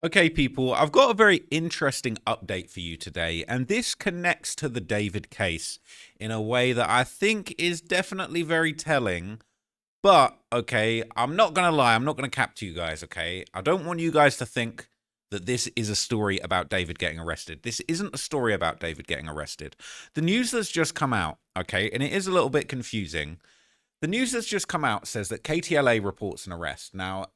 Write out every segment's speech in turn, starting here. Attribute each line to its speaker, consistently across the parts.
Speaker 1: Okay, people, I've got a very interesting update for you today, and this connects to the David case in a way that I think is definitely very telling. But, okay, I'm not going to lie, I'm not going to cap to you guys, okay? I don't want you guys to think that this is a story about David getting arrested. This isn't a story about David getting arrested. The news that's just come out, okay, and it is a little bit confusing. The news that's just come out says that KTLA reports an arrest. Now,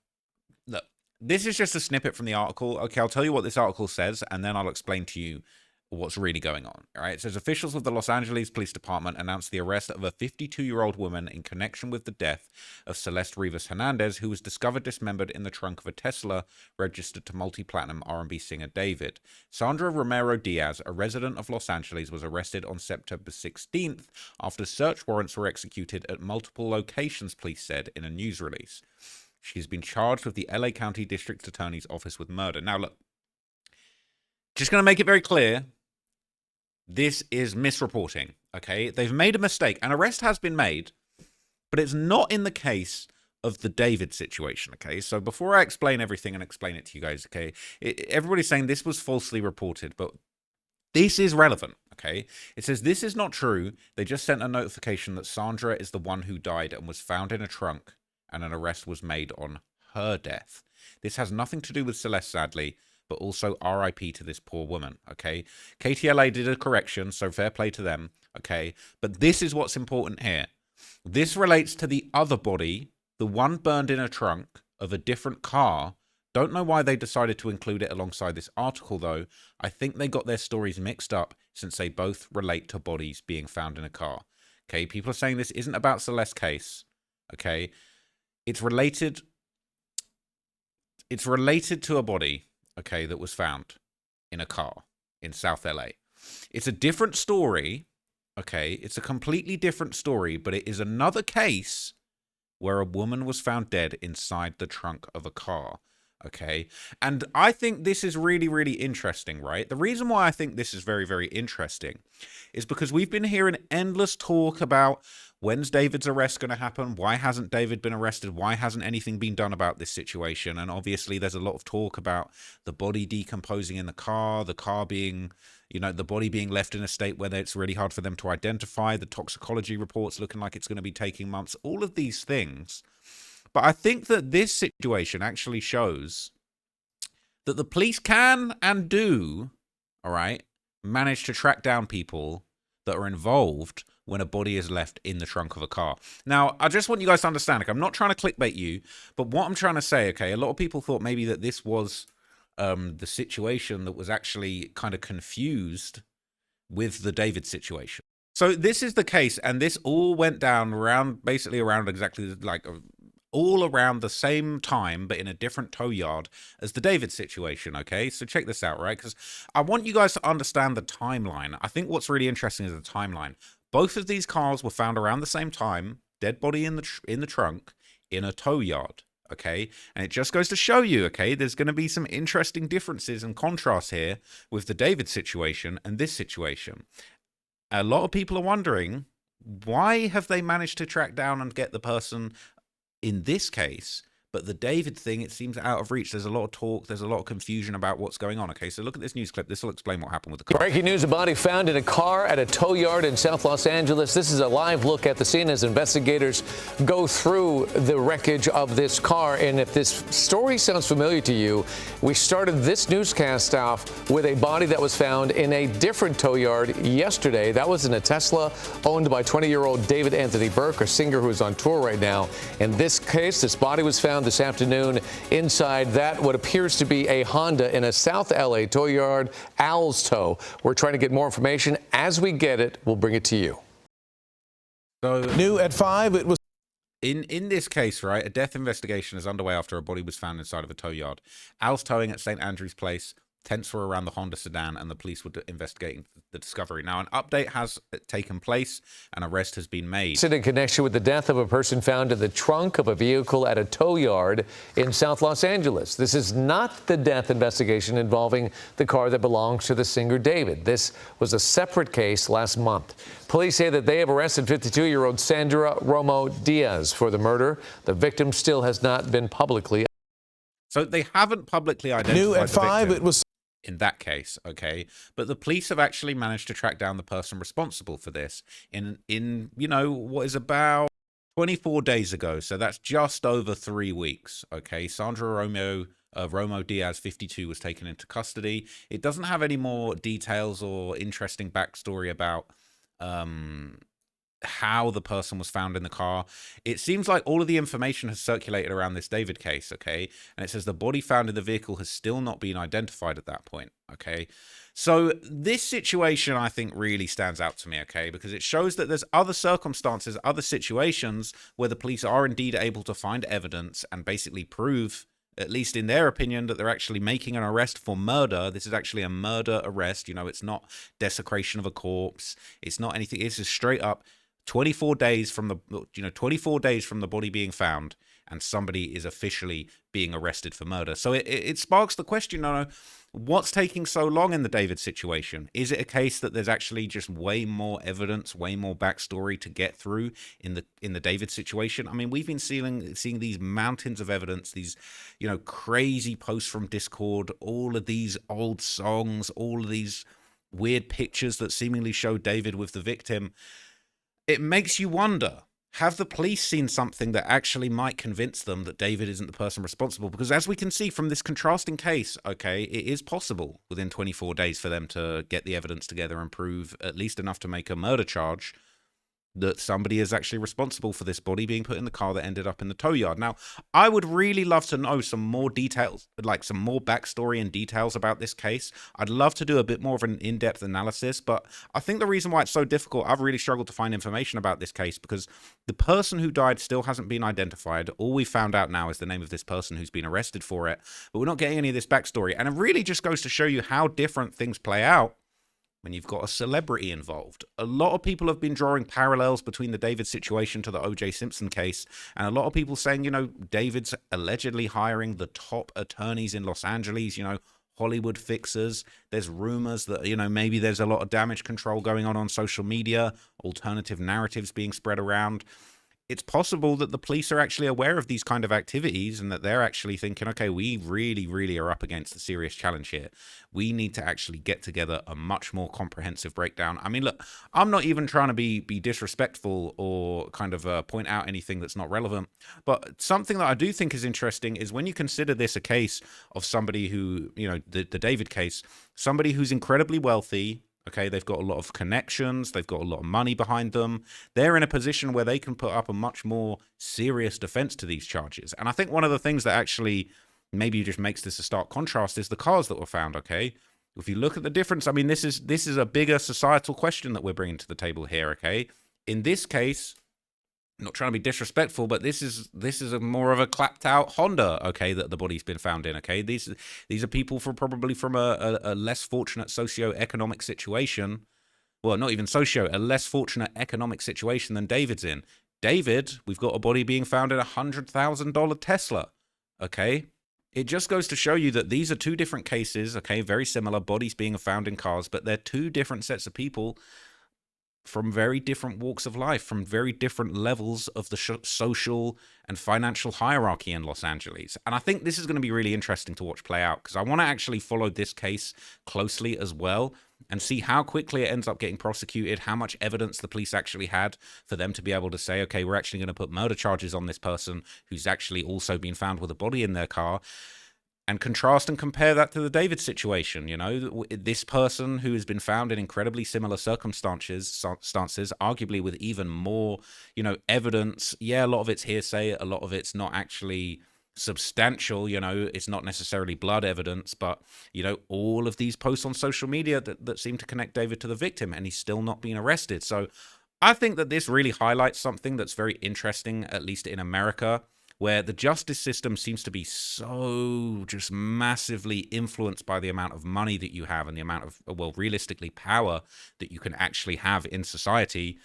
Speaker 1: look, this is just a snippet from the article. Okay, I'll tell you what this article says, and then I'll explain to you what's really going on. All right, it says officials of the Los Angeles Police Department announced the arrest of a 52-year-old woman in connection with the death of Celeste Rivas Hernandez, who was discovered dismembered in the trunk of a Tesla registered to multi-platinum R&B singer David. Sandra Romero Diaz, a resident of Los Angeles, was arrested on September 16th after search warrants were executed at multiple locations, police said in a news release. She's been charged with the LA County District Attorney's Office with murder. Now, look, just going to make it very clear, this is misreporting, okay? They've made a mistake. An arrest has been made, but it's not in the case of the David situation, okay? So before I explain everything and explain it to you guys, okay, everybody's saying this was falsely reported, but this is relevant, okay? It says this is not true. They just sent a notification that Sandra is the one who died and was found in a trunk, and an arrest was made on her death. This has nothing to do with Celeste, sadly, but also RIP to this poor woman, okay? KTLA did a correction, so fair play to them, okay? But this is what's important here. This relates to the other body, the one burned in a trunk of a different car. Don't know why they decided to include it alongside this article, though. I think they got their stories mixed up since they both relate to bodies being found in a car, okay? People are saying this isn't about Celeste's case, okay? It's related to a body, okay, that was found in a car in South LA. It's a different story, okay? It's a completely different story, but it is another case where a woman was found dead inside the trunk of a car, okay? And I think this is really, really interesting, right? The reason why I think this is very, very interesting is because we've been hearing endless talk about when's David's arrest going to happen? Why hasn't David been arrested? Why hasn't anything been done about this situation? And obviously there's a lot of talk about the body decomposing in the car being, the body being left in a state where it's really hard for them to identify, the toxicology reports looking like it's going to be taking months, all of these things. But I think that this situation actually shows that the police can and do, all right, manage to track down people that are involved when a body is left in the trunk of a car. Now, I just want you guys to understand, like, I'm not trying to clickbait you, but what I'm trying to say, okay, a lot of people thought maybe that this was the situation that was actually kind of confused with the David situation. So this is the case, and this all went down basically around exactly like all around the same time, but in a different tow yard as the David situation, okay? So check this out, right? Because I want you guys to understand the timeline. I think what's really interesting is the timeline. Both of these cars were found around the same time, dead body in the trunk, in a tow yard, okay? And it just goes to show you, okay, there's going to be some interesting differences and contrasts here with the David situation and this situation. A lot of people are wondering, why have they managed to track down and get the person in this case, but the David thing, it seems out of reach. There's a lot of talk. There's a lot of confusion about what's going on. Okay, so look at this news clip. This will explain what happened with the car.
Speaker 2: Breaking news, a body found in a car at a tow yard in South Los Angeles. This is a live look at the scene as investigators go through the wreckage of this car. And if this story sounds familiar to you, we started this newscast off with a body that was found in a different tow yard yesterday. That was in a Tesla owned by 20-year-old David Anthony Burke, a singer who's on tour right now. In this case, this body was found this afternoon inside that what appears to be a Honda in a South LA tow yard, Owl's Tow. We're trying to get more information. As we get it, we'll bring it to you.
Speaker 1: So
Speaker 3: new at 5, it was
Speaker 1: in this case, right, a death investigation is underway after a body was found inside of a tow yard. Owl's Towing at St. Andrew's Place. Tents were around the Honda sedan, and the police were investigating the discovery. Now, an update has taken place. An arrest has been made.
Speaker 2: In connection with the death of a person found in the trunk of a vehicle at a tow yard in South Los Angeles. This is not the death investigation involving the car that belongs to the singer David. This was a separate case last month. Police say that they have arrested 52-year-old Sandra Romo Diaz for the murder. The victim still has not been publicly.
Speaker 1: So they haven't publicly identified
Speaker 3: New at
Speaker 1: the
Speaker 3: 5,
Speaker 1: victim
Speaker 3: it was
Speaker 1: in that case, okay? But the police have actually managed to track down the person responsible for this in what is about 24 days ago. So that's just over 3 weeks, okay? Sandra Romo Diaz, 52, was taken into custody. It doesn't have any more details or interesting backstory about how the person was found in the car. It seems like all of the information has circulated around this David case, okay? And it says the body found in the vehicle has still not been identified at that point, okay? So this situation, I think, really stands out to me, okay? Because it shows that there's other circumstances, other situations where the police are indeed able to find evidence and basically prove, at least in their opinion, that they're actually making an arrest for murder. This is actually a murder arrest. It's not desecration of a corpse. It's not anything. It's just straight up 24 days from the body being found, and somebody is officially being arrested for murder. So it sparks the question, what's taking so long in the David situation? Is it a case that there's actually just way more evidence, way more backstory to get through in the David situation? I mean, we've been seeing these mountains of evidence, these crazy posts from Discord, all of these old songs, all of these weird pictures that seemingly show David with the victim. It makes you wonder, have the police seen something that actually might convince them that David isn't the person responsible? Because as we can see from this contrasting case, okay, it is possible within 24 days for them to get the evidence together and prove at least enough to make a murder charge that somebody is actually responsible for this body being put in the car that ended up in the tow yard. Now, I would really love to know some more details, like some more backstory and details about this case. I'd love to do a bit more of an in-depth analysis, but I think the reason why it's so difficult, I've really struggled to find information about this case because the person who died still hasn't been identified. All we found out now is the name of this person who's been arrested for it, but we're not getting any of this backstory. And it really just goes to show you how different things play out when you've got a celebrity involved. A lot of people have been drawing parallels between the David situation to the O.J. Simpson case, and a lot of people saying, David's allegedly hiring the top attorneys in Los Angeles, Hollywood fixers. There's rumors that, maybe there's a lot of damage control going on social media, alternative narratives being spread around. It's possible that the police are actually aware of these kind of activities and that they're actually thinking, okay, we really, really are up against a serious challenge here. We need to actually get together a much more comprehensive breakdown. I mean, look, I'm not even trying to be disrespectful or kind of point out anything that's not relevant. But something that I do think is interesting is when you consider this a case of somebody who, the David case, somebody who's incredibly wealthy. Okay, they've got a lot of connections, they've got a lot of money behind them. They're in a position where they can put up a much more serious defense to these charges. And I think one of the things that actually maybe just makes this a stark contrast is the cars that were found, okay? If you look at the difference, I mean, this is a bigger societal question that we're bringing to the table here, okay? In this case, I'm not trying to be disrespectful, but this is a more of a clapped out Honda, okay, that the body's been found in, okay? These are people probably from a less fortunate socioeconomic situation. Well, not even a less fortunate economic situation than David's in. David, we've got a body being found in a $100,000 Tesla, okay? It just goes to show you that these are two different cases, okay, very similar, bodies being found in cars, but they're two different sets of people from very different walks of life, from very different levels of the social and financial hierarchy in Los Angeles. And I think this is going to be really interesting to watch play out because I want to actually follow this case closely as well and see how quickly it ends up getting prosecuted, how much evidence the police actually had for them to be able to say, okay, we're actually going to put murder charges on this person who's actually also been found with a body in their car. And contrast and compare that to the David situation. This person who has been found in incredibly similar circumstances, arguably with even more, evidence. Yeah, a lot of it's hearsay. A lot of it's not actually substantial. It's not necessarily blood evidence, but, all of these posts on social media that seem to connect David to the victim, and he's still not being arrested. So I think that this really highlights something that's very interesting, at least in America, where the justice system seems to be so just massively influenced by the amount of money that you have and the amount of, well, realistically, power that you can actually have in society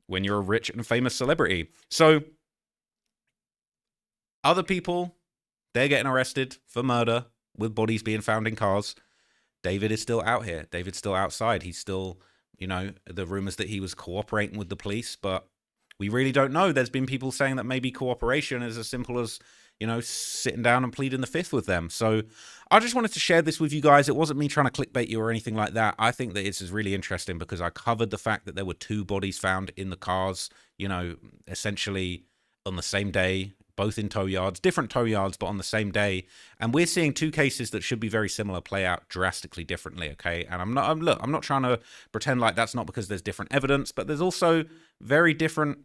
Speaker 1: when you're a rich and famous celebrity. So other people, they're getting arrested for murder with bodies being found in cars. David is still out here. David's still outside. He's still, the rumors that he was cooperating with the police, but we really don't know. There's been people saying that maybe cooperation is as simple as, you know, sitting down and pleading the fifth with them. So I just wanted to share this with you guys. It wasn't me trying to clickbait you or anything like that. I think that this is really interesting because I covered the fact that there were 2 bodies found in the cars, you know, essentially on the same day, both in tow yards, different tow yards, but on the same day. And we're seeing 2 cases that should be very similar play out drastically differently, okay? And I'm not trying to pretend like that's not because there's different evidence, but there's also very different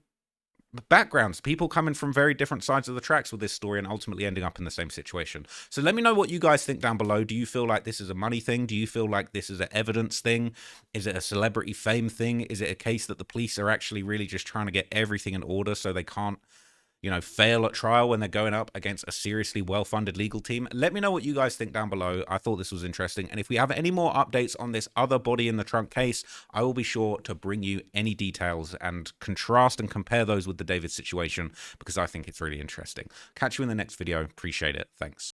Speaker 1: backgrounds, people coming from very different sides of the tracks with this story and ultimately ending up in the same situation. So let me know what you guys think down below. Do you feel like this is a money thing? Do you feel like this is an evidence thing? Is it a celebrity fame thing? Is it a case that the police are actually really just trying to get everything in order so they can't, you know, fail at trial when they're going up against a seriously well-funded legal team? Let me know what you guys think down below. I thought this was interesting. And if we have any more updates on this other body in the trunk case, I will be sure to bring you any details and contrast and compare those with the David situation because I think it's really interesting. Catch you in the next video. Appreciate it. Thanks.